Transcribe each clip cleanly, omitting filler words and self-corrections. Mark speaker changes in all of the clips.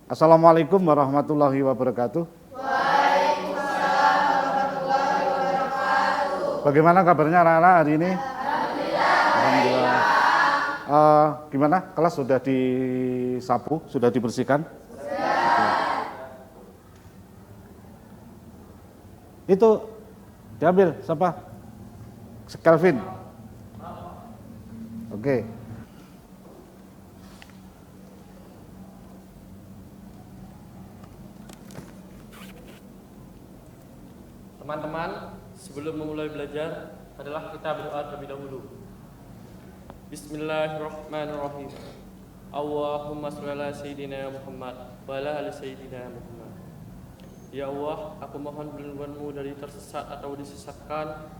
Speaker 1: Assalamualaikum warahmatullahi wabarakatuh.
Speaker 2: Waalaikumsalam warahmatullahi wabarakatuh.
Speaker 1: Bagaimana kabarnya anak-anak hari ini?
Speaker 2: Alhamdulillah.
Speaker 1: Gimana? Kelas sudah disapu, sudah dibersihkan? Itu diambil siapa? Kelvin. Oke.
Speaker 3: Teman-teman, sebelum memulai belajar adalah kita berdoa terlebih dahulu. Bismillahirrahmanirrahim. Allahumma sholli ala sayyidina Muhammad wa ala ali sayyidina Muhammad. Ya Allah, aku mohon perlindungan-Mu dari tersesat atau disesatkan,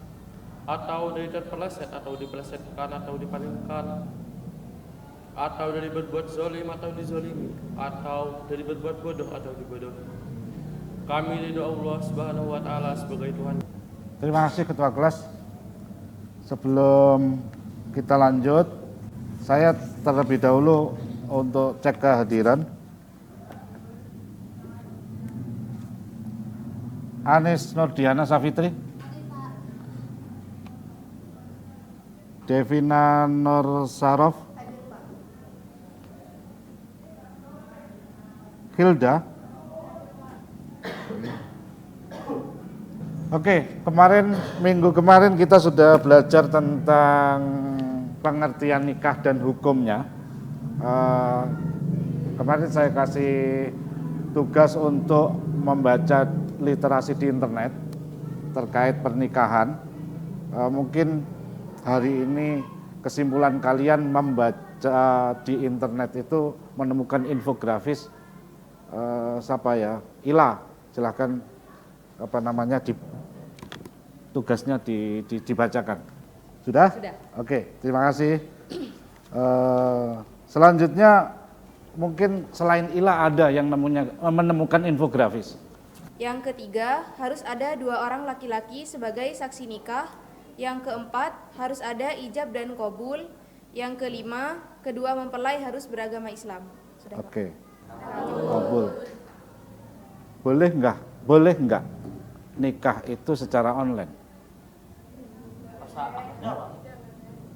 Speaker 3: atau dari terpeleset atau dipelesetkan atau dipalingkan, atau dari berbuat zalim atau dizalimi, atau dari berbuat bodoh atau dibodohi. Kami ridho Allah Subhanahu wa taala sebagai Tuhan.
Speaker 1: Terima kasih Ketua Kelas. Sebelum kita lanjut, saya terlebih dahulu untuk cek kehadiran. Anis Nurdiana Safitri, Devina Nur Sarof, Hilda. Oke, minggu kemarin kita sudah belajar tentang pengertian nikah dan hukumnya. Kemarin saya kasih tugas untuk membaca literasi di internet terkait pernikahan. Mungkin hari ini kesimpulan kalian membaca di internet itu menemukan infografis Ila, silahkan tugasnya dibacakan. Sudah?
Speaker 2: Sudah.
Speaker 1: Oke, terima kasih. Selanjutnya mungkin selain Ila ada yang menemukan infografis.
Speaker 2: Yang ketiga, harus ada 2 orang laki-laki sebagai saksi nikah. Yang keempat, harus ada ijab dan qabul. Yang kelima, kedua mempelai harus beragama Islam. Sudah, Pak?
Speaker 1: Oke. Qabul. Boleh enggak nikah itu secara online?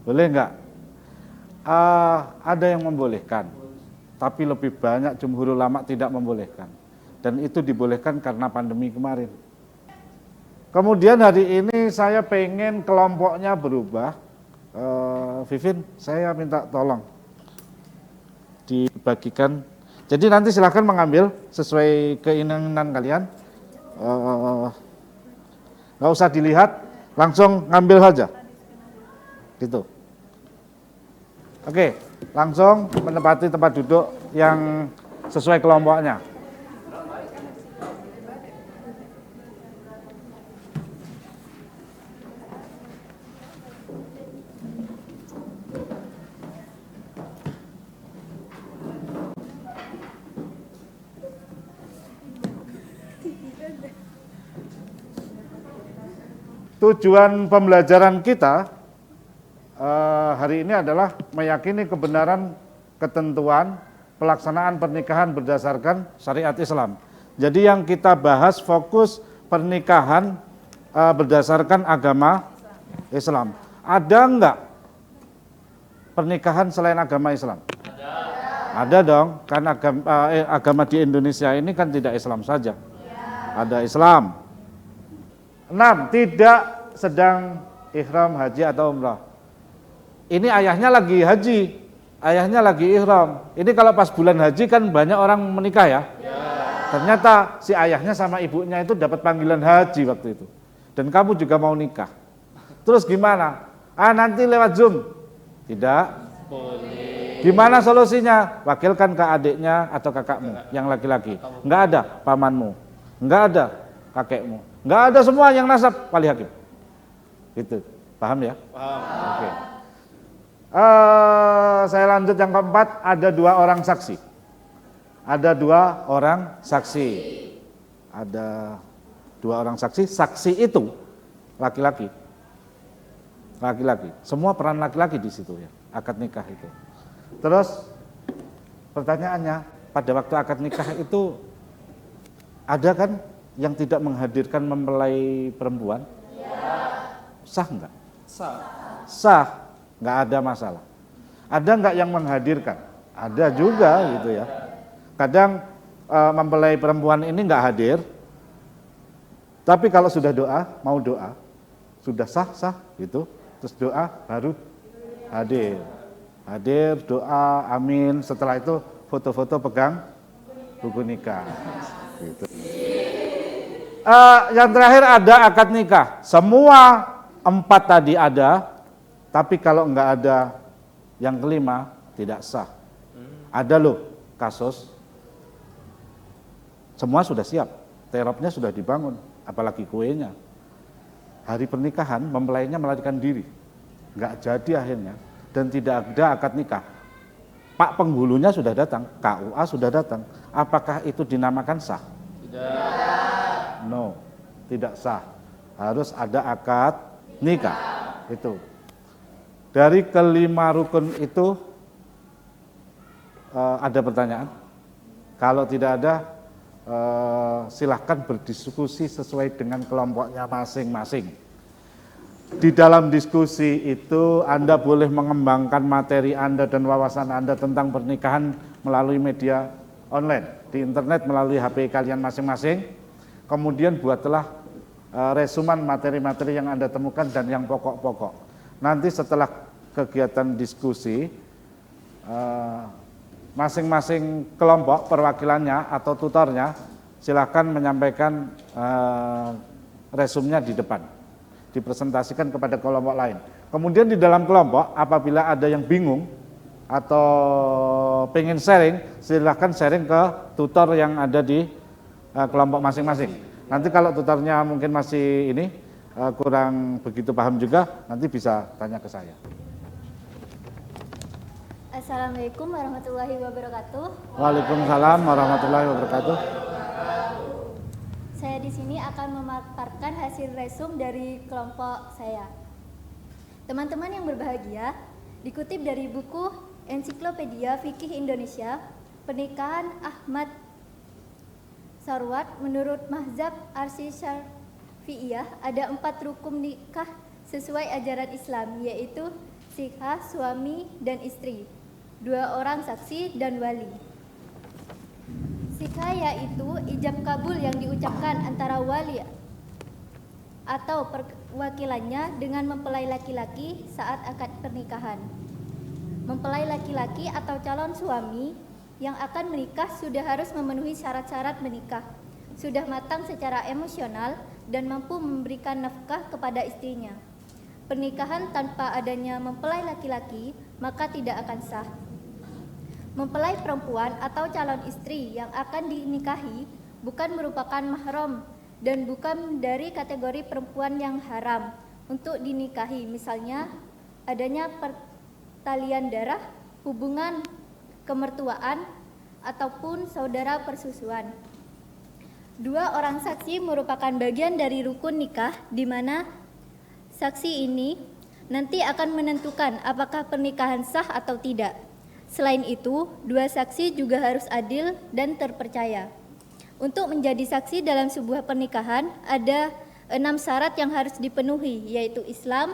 Speaker 1: Boleh enggak? Ada yang membolehkan, tapi lebih banyak jumhur ulama tidak membolehkan. Dan itu dibolehkan karena pandemi kemarin. Kemudian hari ini saya pengen kelompoknya berubah. Vivin, saya minta tolong dibagikan. Jadi nanti silahkan mengambil sesuai keinginan kalian. Nggak usah dilihat, langsung ngambil saja. Gitu. Oke, langsung menempati tempat duduk yang sesuai kelompoknya. Tujuan pembelajaran kita hari ini adalah meyakini kebenaran ketentuan pelaksanaan pernikahan berdasarkan syariat Islam. Jadi yang kita bahas fokus pernikahan berdasarkan agama Islam. Ada enggak pernikahan selain agama Islam? Ada dong, kan agama di Indonesia ini kan tidak Islam saja. Ada Islam. 6. Tidak sedang ihram haji atau umrah. Ini ayahnya lagi haji, ayahnya lagi ihram. Ini kalau pas bulan haji kan banyak orang menikah ya. Ternyata si ayahnya sama ibunya itu dapat panggilan haji waktu itu. Dan kamu juga mau nikah. Terus gimana? Nanti lewat Zoom. Tidak.
Speaker 3: Boleh.
Speaker 1: Gimana solusinya? Wakilkan ke adiknya atau kakakmu yang laki-laki. Enggak ada pamanmu. Enggak ada kakekmu. Enggak ada semua yang nasab wali hakim. Gitu. Paham ya?
Speaker 3: Paham.
Speaker 1: Oke. Saya lanjut yang keempat, ada 2 orang saksi. Ada 2 orang saksi. Ada 2 orang saksi. Saksi itu laki-laki. Laki-laki. Semua peran laki-laki di situ ya. Akad nikah itu. Terus pertanyaannya, pada waktu akad nikah itu ada kan yang tidak menghadirkan mempelai perempuan? Sah enggak? Sah, nggak ada masalah. Ada nggak yang menghadirkan? Ada juga gitu ya. Kadang mempelai perempuan ini nggak hadir, tapi kalau sudah doa, mau doa, sudah sah gitu, terus doa baru hadir. Hadir, doa, amin. Setelah itu foto-foto pegang buku nikah. Gitu. Yang terakhir ada akad nikah. Semua 4 tadi ada, tapi kalau nggak ada yang kelima tidak sah. Ada loh kasus, semua sudah siap, teropnya sudah dibangun, apalagi kuenya. Hari pernikahan mempelainya melarikan diri, nggak jadi akhirnya, dan tidak ada akad nikah. Pak penghulunya sudah datang, KUA sudah datang. Apakah itu dinamakan sah? Tidak. No, tidak sah. Harus ada akad nikah. Itu. Dari kelima rukun itu ada pertanyaan? Kalau tidak ada, silahkan berdiskusi sesuai dengan kelompoknya masing-masing. Di dalam diskusi itu Anda boleh mengembangkan materi Anda dan wawasan Anda tentang pernikahan melalui media online, di internet melalui HP kalian masing-masing. Kemudian buatlah resuman materi-materi yang Anda temukan dan yang pokok-pokok. Nanti setelah kegiatan diskusi, masing-masing kelompok perwakilannya atau tutornya silakan menyampaikan resumnya di depan, dipresentasikan kepada kelompok lain. Kemudian di dalam kelompok apabila ada yang bingung atau pengen sharing, silahkan sharing ke tutor yang ada di kelompok masing-masing. Nanti kalau tutornya mungkin masih kurang begitu paham juga, nanti bisa tanya ke saya.
Speaker 4: Assalamualaikum warahmatullahi wabarakatuh.
Speaker 1: Waalaikumsalam warahmatullahi wabarakatuh.
Speaker 4: Saya di sini akan memaparkan hasil resum dari kelompok saya. Teman-teman yang berbahagia, dikutip dari buku Ensiklopedia Fikih Indonesia, Pernikahan Ahmad Sarwat, menurut mazhab Arsi Syafi'iyah ada 4 rukun nikah sesuai ajaran Islam, yaitu sikah, suami dan istri, 2 orang saksi dan wali. Sikah yaitu ijab kabul yang diucapkan antara wali atau perwakilannya dengan mempelai laki-laki saat akad pernikahan. Mempelai laki-laki atau calon suami yang akan menikah sudah harus memenuhi syarat-syarat menikah, sudah matang secara emosional dan mampu memberikan nafkah kepada istrinya. Pernikahan tanpa adanya mempelai laki-laki maka tidak akan sah. Mempelai perempuan atau calon istri yang akan dinikahi bukan merupakan mahram dan bukan dari kategori perempuan yang haram untuk dinikahi, misalnya adanya pertalian darah, hubungan kemertuaan, ataupun saudara persusuan. 2 orang saksi merupakan bagian dari rukun nikah, di mana saksi ini nanti akan menentukan apakah pernikahan sah atau tidak. Selain itu, 2 saksi juga harus adil dan terpercaya. Untuk menjadi saksi dalam sebuah pernikahan, ada 6 syarat yang harus dipenuhi, yaitu Islam,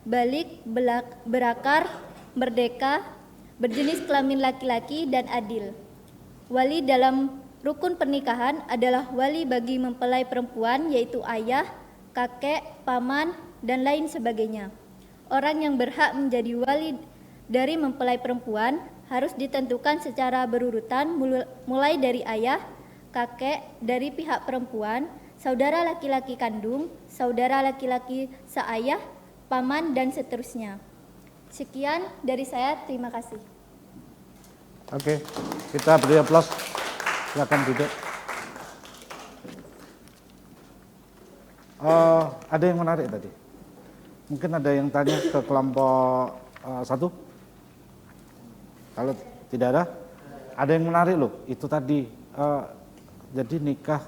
Speaker 4: balik, berakar, merdeka, berjenis kelamin laki-laki, dan adil. Wali dalam rukun pernikahan adalah wali bagi mempelai perempuan, yaitu ayah, kakek, paman, dan lain sebagainya. Orang yang berhak menjadi wali dari mempelai perempuan harus ditentukan secara berurutan, mulai dari ayah, kakek dari pihak perempuan, saudara laki-laki kandung, saudara laki-laki seayah, paman, dan seterusnya. Sekian dari saya, terima kasih.
Speaker 1: Oke, kita beri aplaus. Silakan duduk. Ada yang menarik tadi. Mungkin ada yang tanya ke kelompok 1. Kalau tidak ada yang menarik loh. Itu tadi, jadi nikah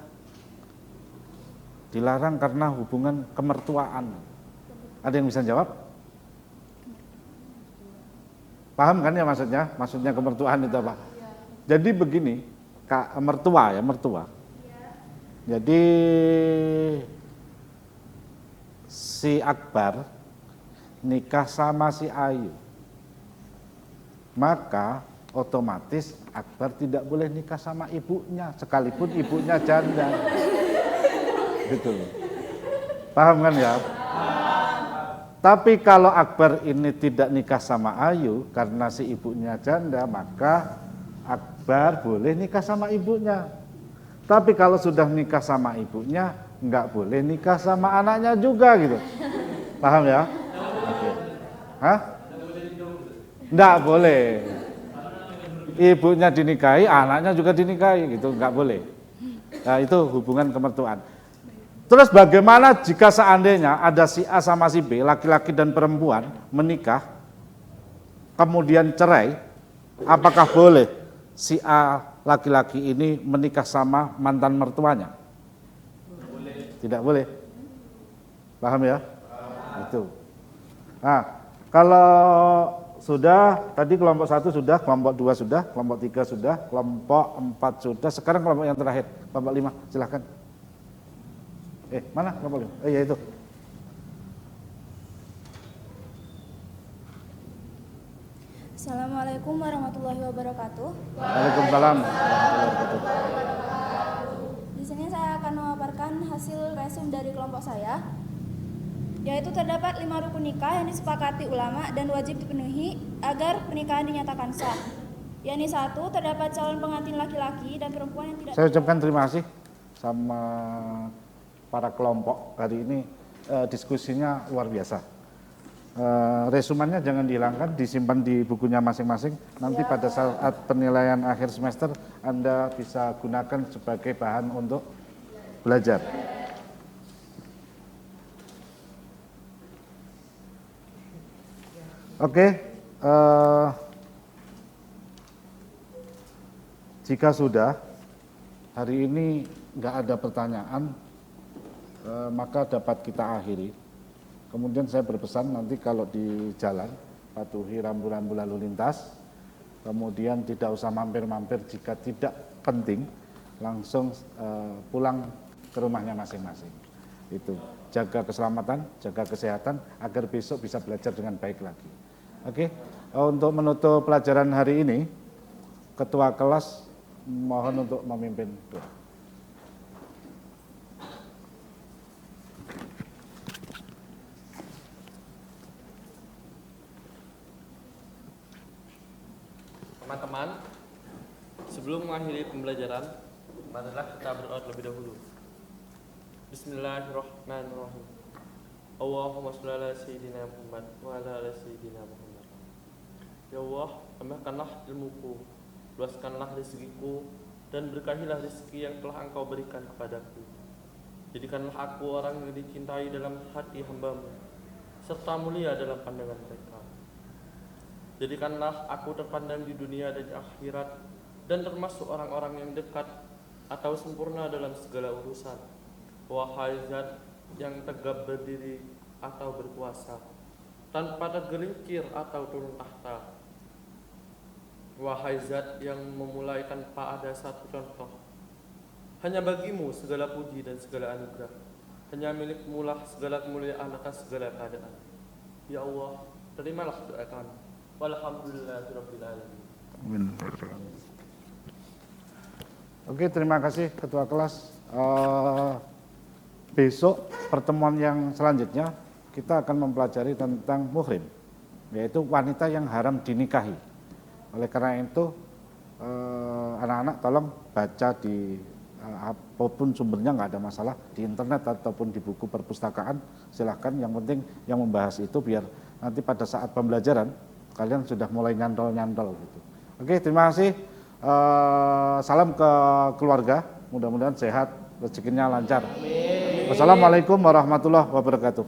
Speaker 1: dilarang karena hubungan kemertuaan. Ada yang bisa jawab? Paham kan ya maksudnya? Maksudnya kemertuaan itu apa? Jadi begini, Kak, mertua. Jadi si Akbar nikah sama si Ayu, maka otomatis Akbar tidak boleh nikah sama ibunya, sekalipun ibunya janda. Gitu loh. Paham kan ya? Tapi kalau Akbar ini tidak nikah sama Ayu karena si ibunya janda, maka Akbar boleh nikah sama ibunya. Tapi kalau sudah nikah sama ibunya, nggak boleh nikah sama anaknya juga gitu. Paham ya? Oke. Hah? Nggak boleh. Ibunya dinikahi, anaknya juga dinikahi gitu, nggak boleh. Nah, itu hubungan kemertuaan. Terus bagaimana jika seandainya ada si A sama si B, laki-laki dan perempuan menikah, kemudian cerai, apakah boleh si A laki-laki ini menikah sama mantan mertuanya? Tidak boleh. Paham ya? Itu. Nah, kalau sudah, tadi kelompok 1 sudah, kelompok 2 sudah, kelompok 3 sudah, kelompok 4 sudah, sekarang kelompok yang terakhir, kelompok 5, silahkan. Mana kelompok 5? Ya itu.
Speaker 5: Assalamualaikum warahmatullahi wabarakatuh.
Speaker 1: Waalaikumsalam warahmatullahi wabarakatuh.
Speaker 5: Di sini saya akan memaparkan hasil resum dari kelompok saya, yaitu terdapat 5 rukun nikah yang disepakati ulama dan wajib dipenuhi agar pernikahan dinyatakan sah. Yakni 1, terdapat calon pengantin laki-laki dan perempuan yang tidak.
Speaker 1: Saya ucapkan terima kasih sama para kelompok hari ini, diskusinya luar biasa. Resumannya jangan dihilangkan, disimpan di bukunya masing-masing. Nanti pada saat penilaian akhir semester Anda bisa gunakan sebagai bahan untuk belajar. Oke, jika sudah hari ini nggak ada pertanyaan, maka dapat kita akhiri. Kemudian saya berpesan nanti kalau di jalan patuhi rambu-rambu lalu lintas, kemudian tidak usah mampir-mampir jika tidak penting, langsung pulang ke rumahnya masing-masing. Itu jaga keselamatan, jaga kesehatan agar besok bisa belajar dengan baik lagi. Oke, untuk menutup pelajaran hari ini, ketua kelas mohon untuk memimpin doa.
Speaker 3: Teman-teman, sebelum mengakhiri pembelajaran, marilah kita berdoa terlebih dahulu. Bismillahirrahmanirrahim. Allahumma sholli ala sayyidina Muhammad wa ala ali sayyidina Muhammad. Ya Allah, tambahkanlah ilmuku, luaskanlah rezekiku, dan berkahilah rezeki yang telah Engkau berikan kepadaku. Jadikanlah aku orang yang dicintai dalam hati hamba-Mu, serta mulia dalam pandangan mereka. Jadikanlah aku terpandang di dunia dan di akhirat, dan termasuk orang-orang yang dekat atau sempurna dalam segala urusan. Wahai Zat yang tegap berdiri atau berkuasa, tanpa tergelincir atau turun tahta. Wahai Zat yang memulai tanpa ada satu contoh. Hanya bagimu segala puji dan segala anugerah. Hanya milikmu lah segala kemuliaan atas segala keadaan. Ya Allah, terimalah doa kami. Walhamdulillahirabbil alamin.
Speaker 1: Oke, terima kasih ketua kelas. Besok pertemuan yang selanjutnya kita akan mempelajari tentang muhrim, yaitu wanita yang haram dinikahi. Oleh karena itu anak-anak tolong baca di apapun sumbernya, nggak ada masalah, di internet ataupun di buku perpustakaan, silahkan. Yang penting yang membahas itu biar nanti pada saat pembelajaran kalian sudah mulai nyantol-nyantol gitu. Oke, terima kasih. Salam ke keluarga, mudah-mudahan sehat, rezekinya lancar. Wassalamualaikum warahmatullahi wabarakatuh.